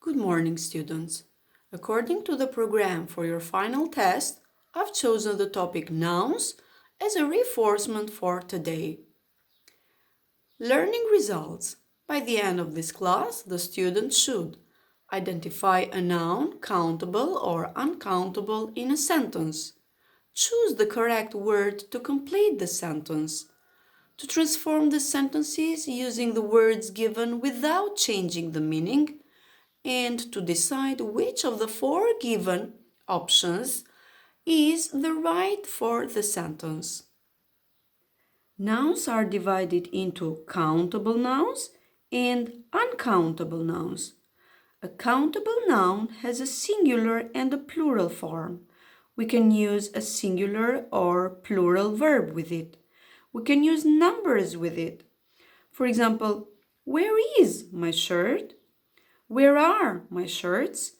Good morning, students. According to the program for your final test, I've chosen the topic nouns as a reinforcement for today. Learning results. By the end of this class, the student should identify a noun, countable or uncountable, in a sentence. Choose the correct word to complete the sentence. To transform the sentences using the words given without changing the meaning, and to decide which of the four given options is the right for the sentence. Nouns are divided into countable nouns and uncountable nouns. A countable noun has a singular and a plural form. We can use a singular or plural verb with it. We can use numbers with it. For example, where is my shirt? Where are my shirts?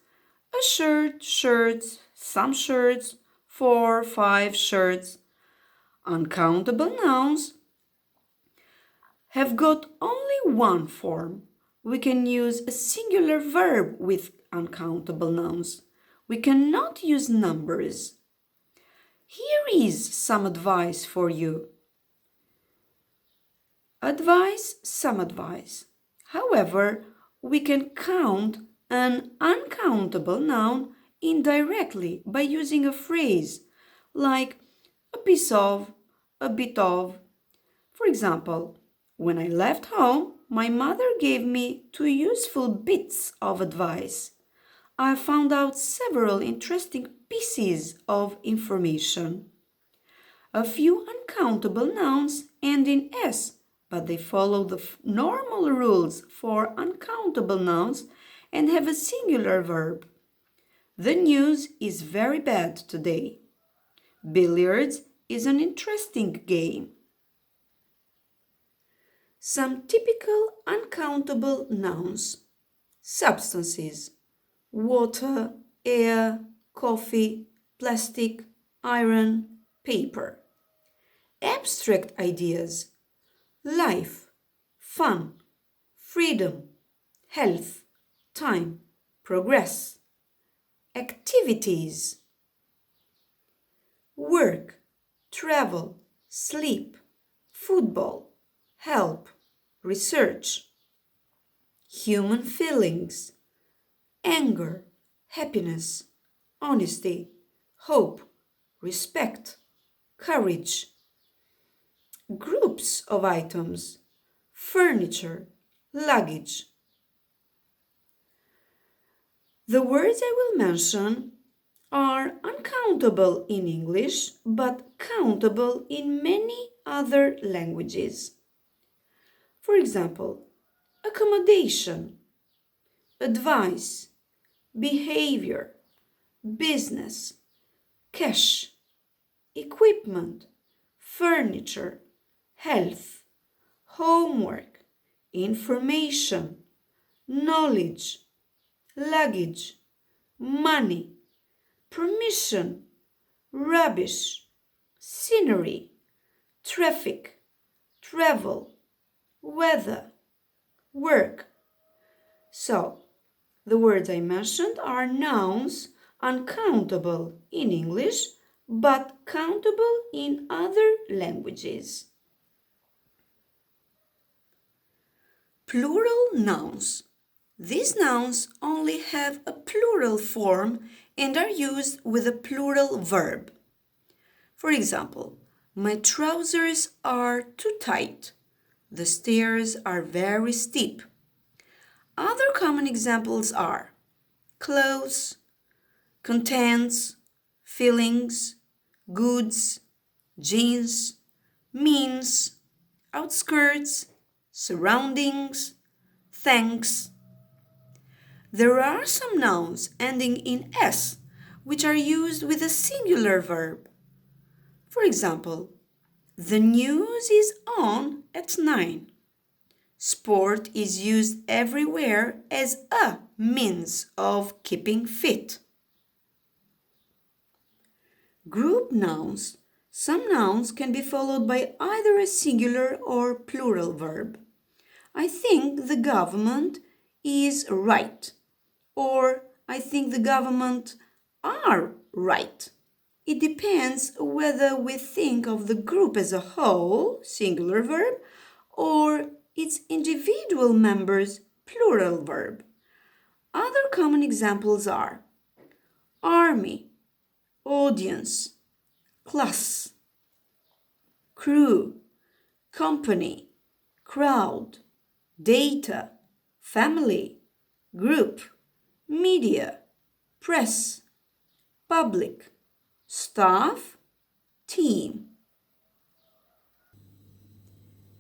A shirt, shirts, some shirts, 4, 5 shirts. Uncountable nouns have got only one form. We can use a singular verb with uncountable nouns. We cannot use numbers. Here is some advice for you. Advice, some advice. However, we can count an uncountable noun indirectly by using a phrase like a piece of, a bit of. For example, when I left home, my mother gave me 2 useful bits of advice. I found out several interesting pieces of information. A few uncountable nouns end in S, but they follow the normal rules for uncountable nouns and have a singular verb. The news is very bad today. Billiards is an interesting game. Some typical uncountable nouns. Substances: water, air, coffee, plastic, iron, paper. Abstract ideas: life, fun, freedom, health, time, progress. Activities: work, travel, sleep, football, help, research. Human feelings: anger, happiness, honesty, hope, respect, courage. Groups of items: furniture, luggage. The words I will mention are uncountable in English but countable in many other languages. For example, accommodation, advice, behavior, business, cash, equipment, furniture, health, homework, information, knowledge, luggage, money, permission, rubbish, scenery, traffic, travel, weather, work. So, the words I mentioned are nouns, uncountable in English, but countable in other languages. Plural nouns. These nouns only have a plural form and are used with a plural verb. For example, my trousers are too tight. The stairs are very steep. Other common examples are clothes, contents, feelings, goods, jeans, means, outskirts, surroundings, thanks. There are some nouns ending in S which are used with a singular verb. For example, the news is on at 9. Sport is used everywhere as a means of keeping fit. Group nouns. Some nouns can be followed by either a singular or plural verb. I think the government is right. or I think the government are right. It depends whether we think of the group as a whole, singular verb, or its individual members, plural verb. Other common examples are army, audience, class, crew, company, crowd, data, family, group, media, press, public, staff, team.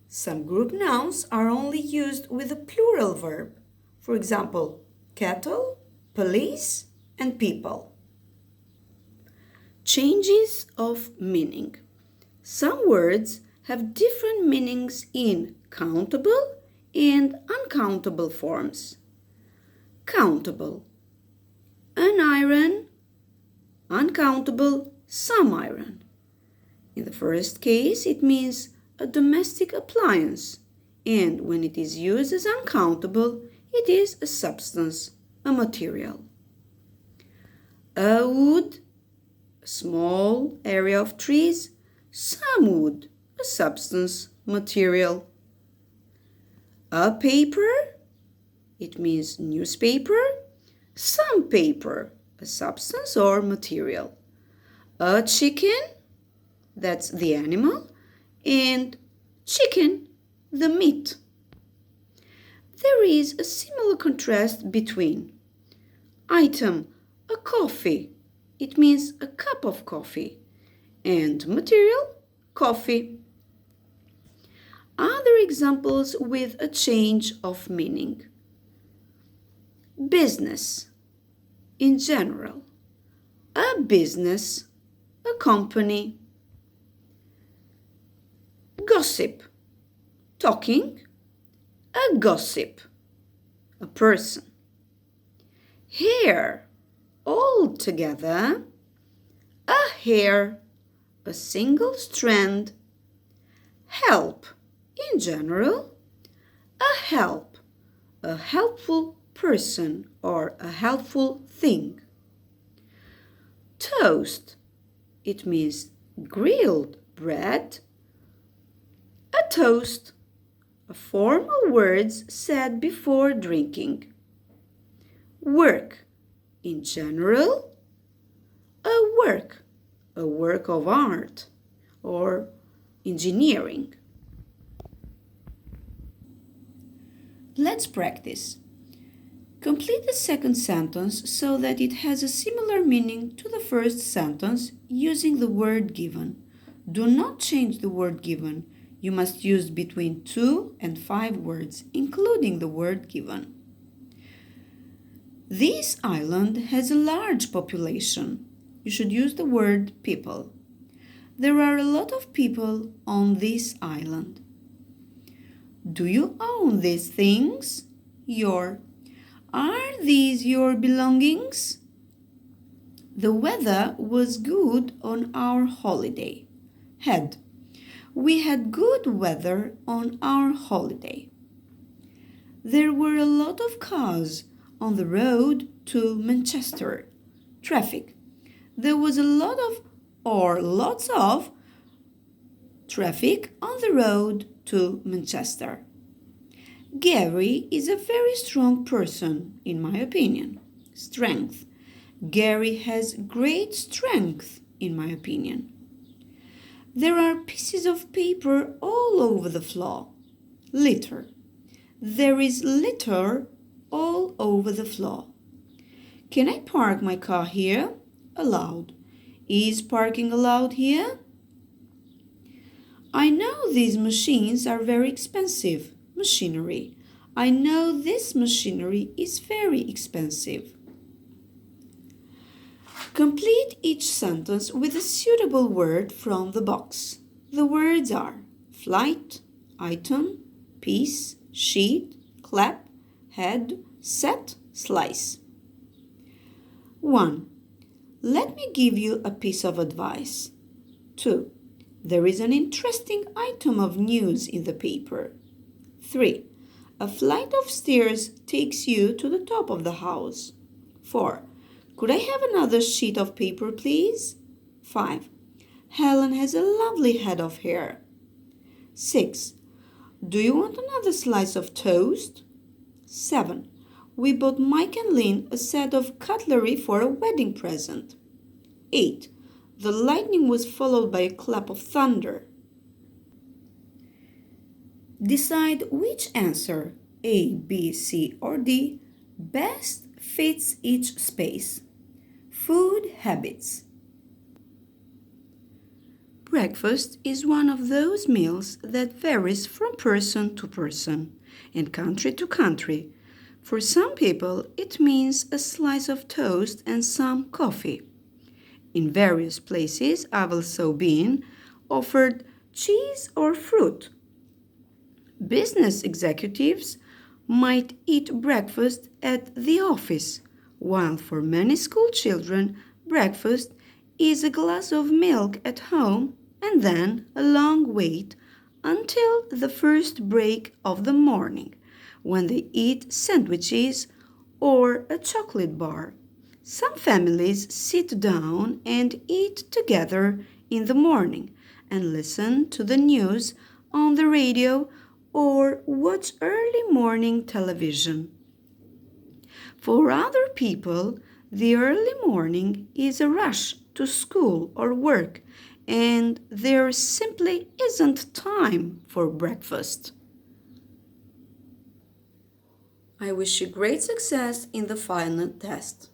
Some group nouns are only used with a plural verb. For example, cattle, police, and people. Changes of meaning. Some words have different meanings in countable and uncountable forms. Countable: an iron, uncountable, some iron. In the first case, it means a domestic appliance, and when it is used as uncountable, it is a substance, a material. A wood, a small area of trees, some wood, a substance, material. A paper, it means newspaper, some paper, a substance or material. A chicken, that's the animal, and chicken, the meat. There is a similar contrast between item, a coffee, it means a cup of coffee, and material, coffee. Other examples with a change of meaning. Business, in general, a business, a company. Gossip, talking, a gossip, a person. Hair, all together, a hair, a single strand. Help, in general, a help, a helpful person or a helpful thing. Toast, it means grilled bread. A toast, a form of words said before drinking. Work, in general, a work of art or engineering. Let's practice. Complete the second sentence so that it has a similar meaning to the first sentence using the word given. Do not change the word given. You must use between 2 and 5 words, including the word given. This island has a large population. You should use the word people. There are a lot of people on this island. Do you own these things? Are these your belongings? The weather was good on our holiday. We had good weather on our holiday. There were a lot of cars on the road to Manchester. Traffic. There was a lot of or lots of traffic on the road to Manchester. Gary is a very strong person, in my opinion. Strength. Gary has great strength, in my opinion. There are pieces of paper all over the floor. Litter. There is litter all over the floor. Can I park my car here? Allowed. Is parking allowed here? I know these machines are very expensive. Machinery. I know this machinery is very expensive. Complete each sentence with a suitable word from the box. The words are flight, item, piece, sheet, clap, head, set, slice. 1. Let me give you a piece of advice. 2. There is an interesting item of news in the paper. 3. A flight of stairs takes you to the top of the house. 4. Could I have another sheet of paper, please? 5. Helen has a lovely head of hair. 6. Do you want another slice of toast? 7. We bought Mike and Lynn a set of cutlery for a wedding present. 8. The lightning was followed by a clap of thunder. Decide which answer, A, B, C, or D, best fits each space. Food habits. Breakfast is one of those meals that varies from person to person and country to country. For some people, it means a slice of toast and some coffee. In various places, I've also been offered cheese or fruit. Business executives might eat breakfast at the office, while for many school children, breakfast is a glass of milk at home and then a long wait until the first break of the morning, when they eat sandwiches or a chocolate bar. Some families sit down and eat together in the morning and listen to the news on the radio or watch early morning television. For other people, the early morning is a rush to school or work, and there simply isn't time for breakfast. I wish you great success in the final test.